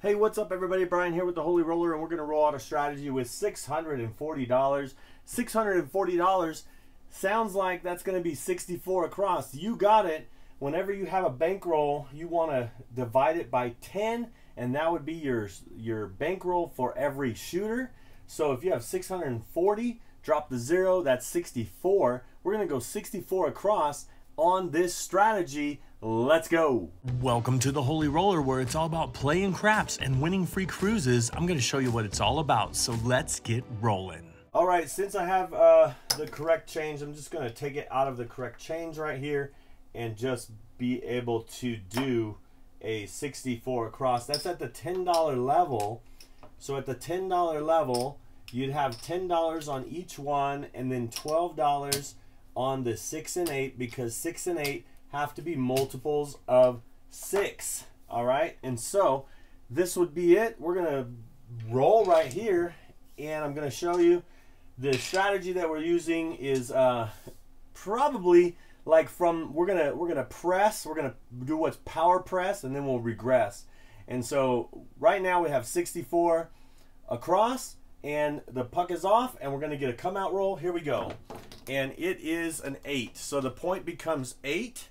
Hey, what's up everybody? Brian here with the Holy Roller, and we're going to roll out a strategy with $640. $640 sounds like that's going to be 64 across. You got it. Whenever you have a bankroll, you want to divide it by 10, and that would be your bankroll for every shooter. So if you have 640, drop the 0, that's 64. We're going to go 64 across on this strategy. Let's go. Welcome to the Holy Roller, where it's all about playing craps and winning free cruises. I'm going to show you what it's all about, so let's get rolling. All right, since I have the correct change, I'm just going to take it out of the correct change right here and just be able to do a 64 across. That's at the $10 level. So at the $10 level, you'd have $10 on each one and then $12 on the 6 and 8, because 6 and 8 have to be multiples of 6. All right, and so this would be it. We're gonna roll right here, and I'm gonna show you the strategy that we're using is probably like from we're gonna do what's power press, and then we'll regress. And so right now we have 64 across, and the puck is off, and we're gonna get a come out roll. Here we go, and it is an 8, so the point becomes 8.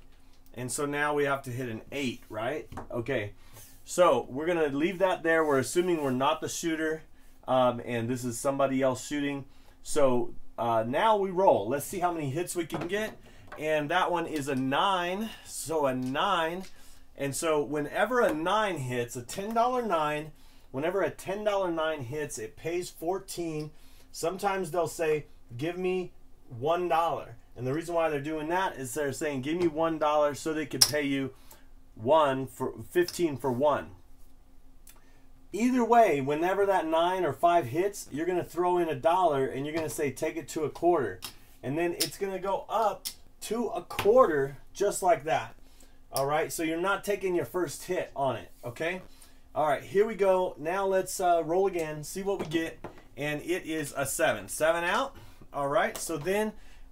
And so now we have to hit an 8, right? Okay, so we're gonna leave that there. We're assuming we're not the shooter, and this is somebody else shooting. So now we roll. Let's see how many hits we can get. And that one is a 9, so a 9. And so whenever a 9 hits, a $10 9, whenever a $10 9 hits, it pays 14. Sometimes they'll say, give me $1. And the reason why they're doing that is they're saying, give me $1 so they can pay you 15 for 1. Either way, whenever that 9 or 5 hits, you're going to throw in $1 and you're going to say, take it to a quarter. And then it's going to go up to a quarter just like that. All right, so you're not taking your first hit on it, okay? All right, here we go. Now let's roll again, see what we get. And it is a 7. 7 out. All right, so then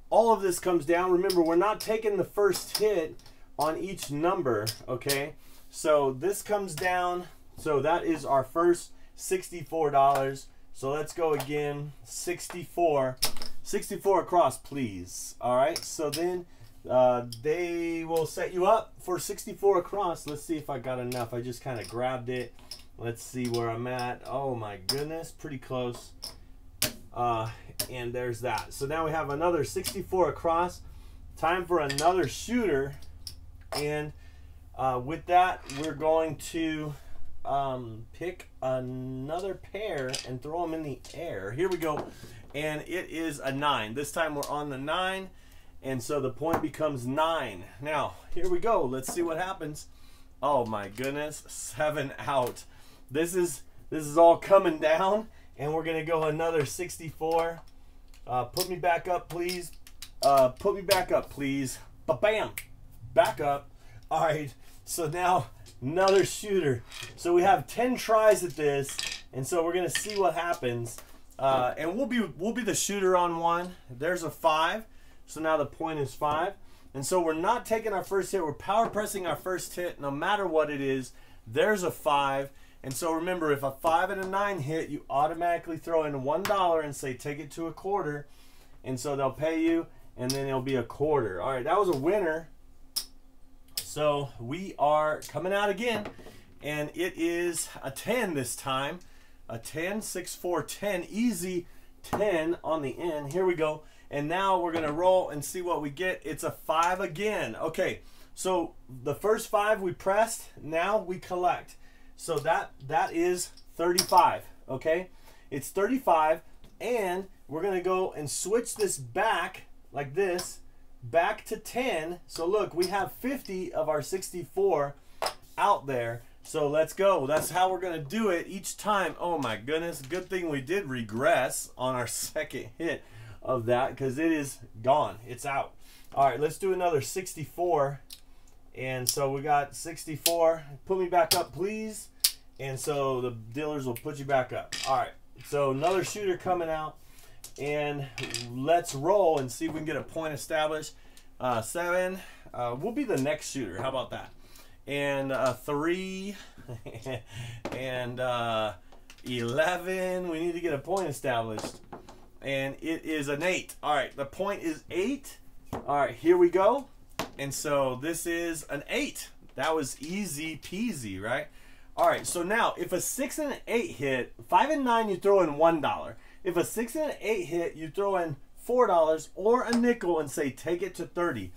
all of this comes down. Remember, we're not taking the first hit on each number, okay? So this comes down. So that is our first $64. So let's go again. 64 across, please. All right, so then they will set you up for 64 across. Let's see if I got enough. I just kind of grabbed it. Let's see where I'm at. Oh my goodness, pretty close. And there's that. So now we have another 64 across. Time for another shooter. And with that, we're going to pick another pair and throw them in the air. Here we go. And it is a 9. This time we're on the 9. And so the point becomes 9. Now, here we go. Let's see what happens. Oh my goodness. 7 out. This is all coming down. And we're going to go another 64. Put me back up, please. Put me back up, please. Ba-bam! Back up. All right. So now another shooter. So we have 10 tries at this, and so we're going to see what happens. And we'll be the shooter on one. There's a 5. So now the point is 5. And so we're not taking our first hit. We're power pressing our first hit no matter what it is. There's a 5. And so remember, if a 5 and a 9 hit, you automatically throw in $1 and say, take it to a quarter. And so they'll pay you, and then it'll be a quarter. All right, that was a winner. So we are coming out again, and it is a 10 this time. A 10, 6, 4, 10, easy 10 on the end. Here we go. And now we're going to roll and see what we get. It's a 5 again. Okay, so the first 5 we pressed, now we collect. So that is 35, okay? It's 35, and we're going to go and switch this back like this, back to 10. So look, we have 50 of our 64 out there. So let's go. That's how we're going to do it each time. Oh my goodness, good thing we did regress on our second hit of that, because it is gone. It's out. All right, let's do another 64. And so we got 64. Put me back up, please. And so the dealers will put you back up. All right, so another shooter coming out. And let's roll and see if we can get a point established. 7. We'll be the next shooter. How about that? And 3. and 11. We need to get a point established. And it is an 8. All right, the point is 8. All right, here we go. And so this is an 8. That was easy peasy, right? All right, so now if a 6 and an 8 hit, 5 and 9, you throw in $1. If a 6 and an 8 hit, you throw in $4 or a nickel and say, take it to 30.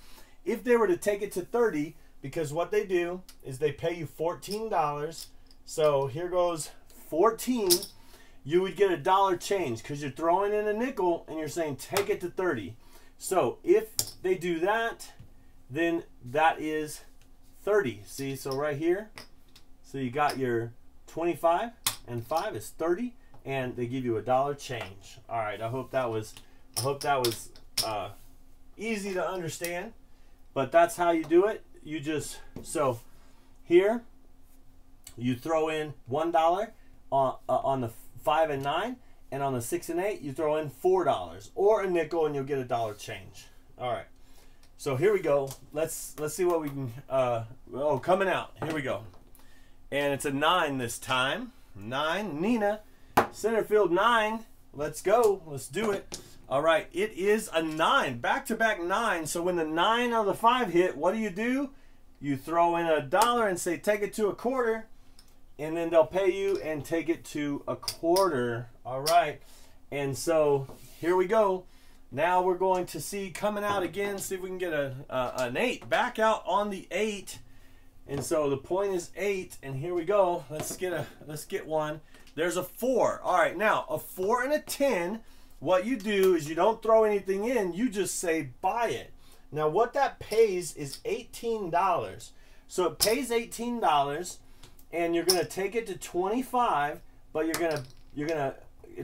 If they were to take it to 30, because what they do is they pay you $14. So here goes 14. You would get $1 change because you're throwing in a nickel and you're saying, take it to 30. So if they do that, then that is 30. See, so right here, so you got your 25 and 5 is 30, and they give you $1 change. All right, I hope that was easy to understand, but that's how you do it. You just, so here you throw in $1 on the 5 and 9, and on the 6 and 8 you throw in $4 or a nickel and you'll get $1 change. All right, so here we go. Let's see what we can oh, coming out, here we go. And it's a 9 this time. 9, Nina, center field 9. Let's go, let's do it. All right, it is a 9, back-to-back 9. So when the 9 or the 5 hit, what do? You throw in $1 and say, take it to a quarter, and then they'll pay you and take it to a quarter. All right, and so here we go. Now we're going to see coming out again, see if we can get an 8. Back out on the 8, and so the point is 8, and here we go. Let's get one. There's a 4. All right, now a 4 and a 10. What you do is you don't throw anything in, you just say buy it. Now what that pays is $18. So it pays $18, and you're gonna take it to 25, but it's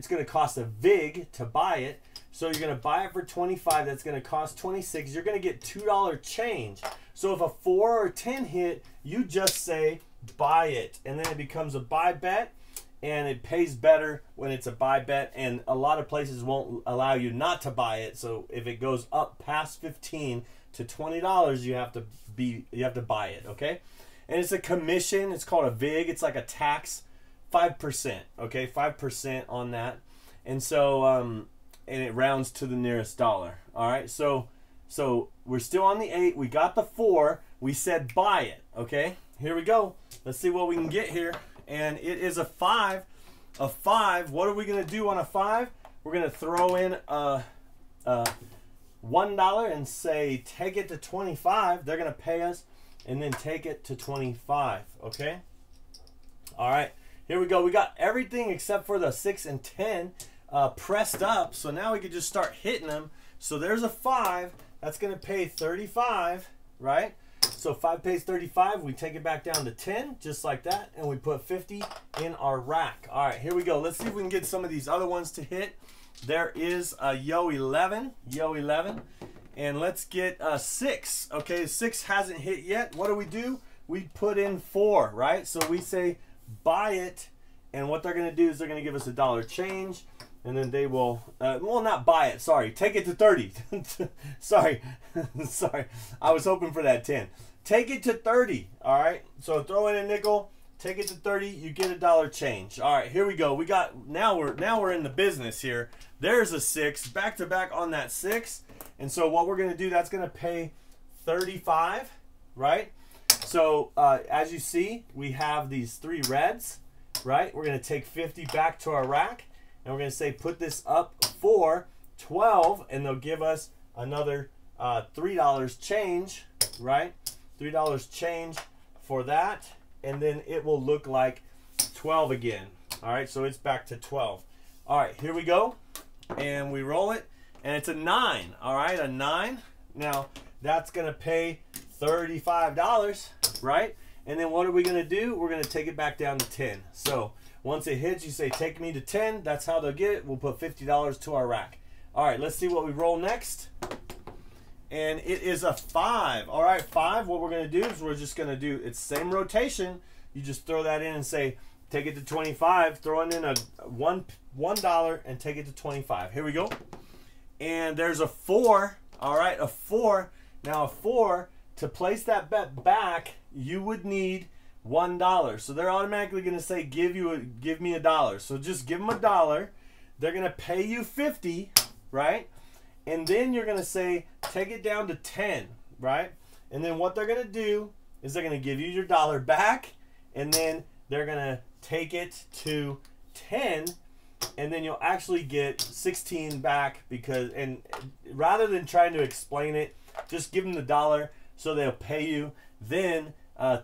gonna cost a vig to buy it. So you're gonna buy it for 25, that's gonna cost 26. You're gonna get $2 change. So if a 4 or 10 hit, you just say buy it, and then it becomes a buy bet. And it pays better when it's a buy bet, and a lot of places won't allow you not to buy it. So if it goes up past $15 to $20, you have to buy it, okay? And it's a commission. It's called a vig. It's like a tax, 5%, okay? 5% on that, and so and it rounds to the nearest dollar. All right, so we're still on the 8. We got the 4. We said buy it, okay? Here we go. Let's see what we can get here. And it is a 5. A 5. What are we going to do on a 5? We're going to throw in $1 and say take it to 25. They're going to pay us and then take it to 25. Okay? All right. Here we go. We got everything except for the 6 and 10 pressed up. So now we can just start hitting them. So there's a 5. That's going to pay 35, right? So 5 pays 35, we take it back down to 10, just like that, and we put 50 in our rack. All right, here we go. Let's see if we can get some of these other ones to hit. There is a Yo 11, and let's get 6. Okay, 6 hasn't hit yet. What do? We put in 4, right? So we say buy it, and what they're going to do is they're going to give us $1 change, and then they will, well, not buy it, sorry, take it to 30. sorry, I was hoping for that 10. Take it to 30, all right? So throw in a nickel, take it to 30, you get $1 change. All right, here we go. We got, now we're in the business here. There's a 6, back to back on that 6. And so what we're gonna do, that's gonna pay 35, right? So as you see, we have these 3 reds, right? We're gonna take 50 back to our rack, and we're going to say put this up for 12, and they'll give us another $3 change, right? $3 change for that, and then it will look like 12 again. All right, so it's back to 12. All right, here we go, and we roll it, and it's a 9. All right, a 9. Now that's going to pay $35, right? And then what are we going to do? We're going to take it back down to 10. So once it hits, you say, take me to 10. That's how they'll get it. We'll put $50 to our rack. All right, let's see what we roll next. And it is a 5. All right, 5. What we're going to do is we're just going to do, it's same rotation. You just throw that in and say, take it to 25. Throw in a $1 and take it to 25. Here we go. And there's a 4. All right, a 4. Now a 4, to place that bet back, you would need $1. So they're automatically going to say give me $1. So just give them $1. They're going to pay you 50, right? And then you're going to say take it down to 10, right? And then what they're going to do is they're going to give you your $1 back, and then they're going to take it to 10, and then you'll actually get 16 back, because, and rather than trying to explain it, just give them the $1 so they'll pay you. Then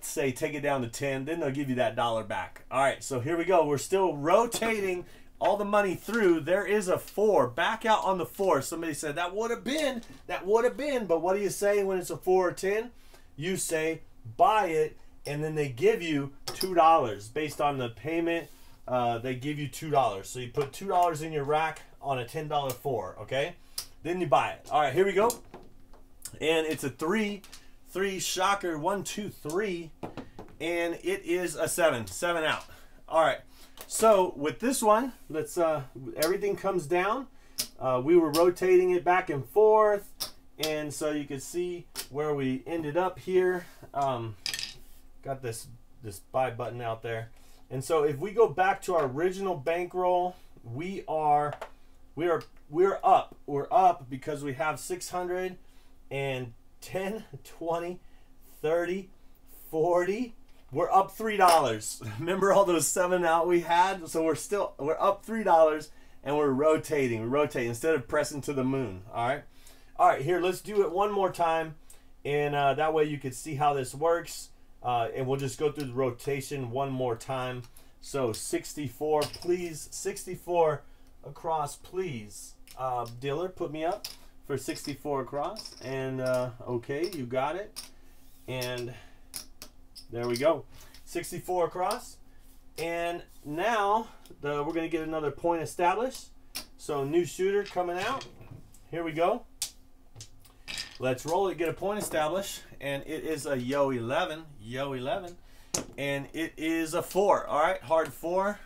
say take it down to 10, then they'll give you that $1 back. All right, so here we go. We're still rotating all the money through. There is a 4. Back out on the 4. Somebody said that would have been, but what do you say when it's a 4 or 10? You say buy it, and then they give you $2 based on the payment. They give you $2. So you put $2 in your rack on a $10 4, okay? Then you buy it. All right, here we go. And it's a 3 shocker, 1 2 3, and it is a 7 out. All right, so with this one, let's everything comes down. We were rotating it back and forth, and so you can see where we ended up here. Got this buy button out there, and so if we go back to our original bankroll, we're up. We're up because we have 600 and 10, 20, 30, 40. We're up $3. Remember all those 7 out we had? So we're up $3, and we're rotating. Instead of pressing to the moon. All right, here, let's do it one more time, and that way you can see how this works. And we'll just go through the rotation one more time. So 64, please. 64 across, please. Dealer, put me up for 64 across, and okay, you got it, and there we go, 64 across. And now we're going to get another point established. So new shooter coming out. Here we go. Let's roll it, get a point established, and it is a yo 11, and it is a 4. All right, hard 4,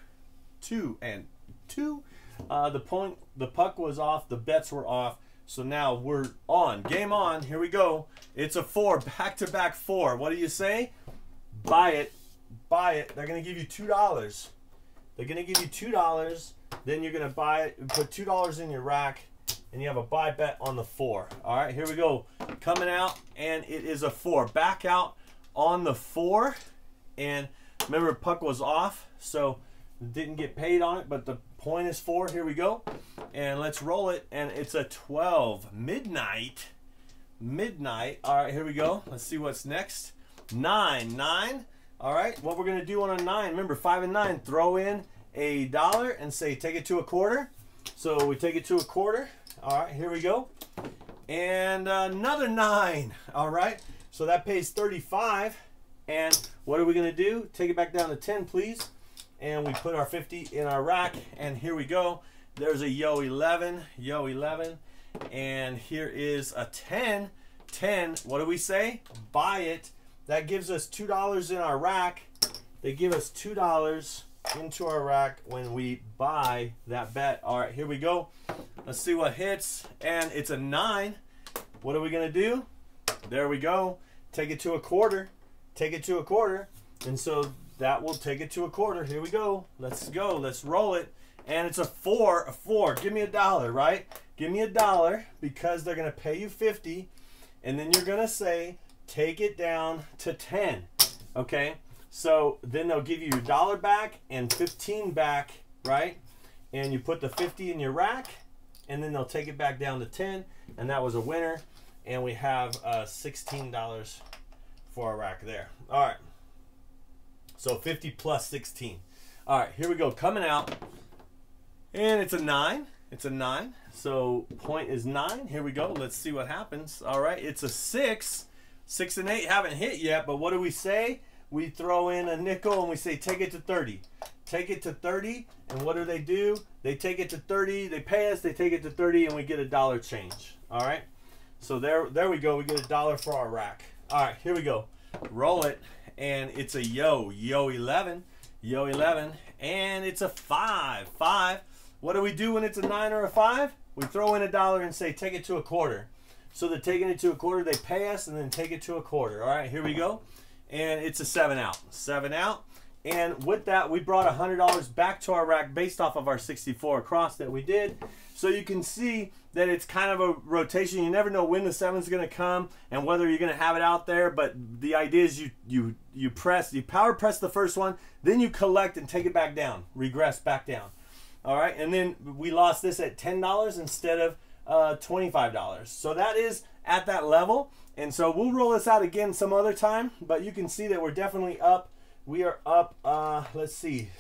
2 and 2. The puck was off, the bets were off. So now we're on. Game on. Here we go. It's a 4. Back-to-back 4. What do you say? Buy it. Buy it. They're going to give you $2. They're going to give you $2. Then you're going to buy it. Put $2 in your rack, and you have a buy bet on the 4. All right, here we go. Coming out, and it is a 4. Back out on the 4. And remember, puck was off, so didn't get paid on it, but the point is 4. Here we go, and let's roll it, and it's a 12. Midnight. All right, here we go. Let's see what's next. 9. All right, what we're gonna do on a 9, remember 5 and 9, throw in $1 and say take it to a quarter. So we take it to a quarter. All right, here we go, and another 9. All right, so that pays 35. And what are we gonna do? Take it back down to 10, please. And we put our 50 in our rack, and here we go. There's a yo 11, and here is a 10. What do we say? Buy it. That gives us $2 in our rack. They give us $2 into our rack when we buy that bet. All right, here we go. Let's see what hits, and it's a 9. What are we gonna do? There we go. Take it to a quarter. Take it to a quarter, and so that will take it to a quarter. Here we go. Let's go. Let's roll it. And it's a 4. A 4. Give me $1, right? Give me $1 because they're going to pay you 50. And then you're going to say, take it down to 10. Okay? So then they'll give you your $1 back and 15 back, right? And you put the 50 in your rack, and then they'll take it back down to 10. And that was a winner. And we have $16 for our rack there. All right. So 50 plus 16. All right, here we go. Coming out. And it's a 9. It's a 9. So point is 9. Here we go. Let's see what happens. All right, it's a 6. 6 and 8 haven't hit yet, but what do we say? We throw in a nickel and we say take it to 30. Take it to 30, and what do? They take it to 30. They pay us. They take it to 30, and we get $1 change. All right. So there we go. We get $1 for our rack. All right, here we go. Roll it. And it's a yo 11, and it's a 5. What do we do when it's a 9 or a 5? We throw in $1 and say take it to a quarter. So they're taking it to a quarter, they pay us, and then take it to a quarter. All right, here we go. and it's a 7 out. 7 out. And with that, we brought $100 back to our rack based off of our 64 across that we did. So you can see that it's kind of a rotation. You never know when the 7's going to come and whether you're going to have it out there. But the idea is you power press the first one, then you collect and take it back down, regress back down. All right, and then we lost this at $10 instead of $25. So that is at that level. And so we'll roll this out again some other time. But you can see that we're definitely up. We are up, let's see,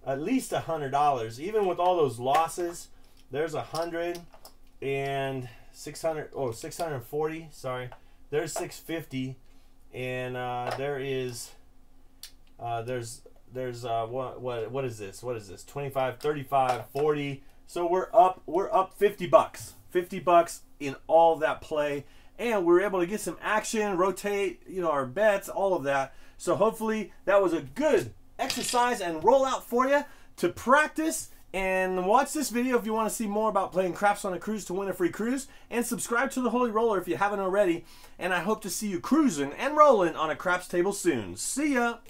at least $100. Even with all those losses, there's 100 and 600, oh, 640, sorry. There's 650, and there is, what is this? What is this? 25, 35, 40. So we're up 50 bucks. 50 bucks in all of that play. And we're able to get some action, rotate, you know, our bets, all of that. So hopefully that was a good exercise and rollout for you to practice. And watch this video if you want to see more about playing craps on a cruise to win a free cruise. And subscribe to the Holy Roller if you haven't already. And I hope to see you cruising and rolling on a craps table soon. See ya!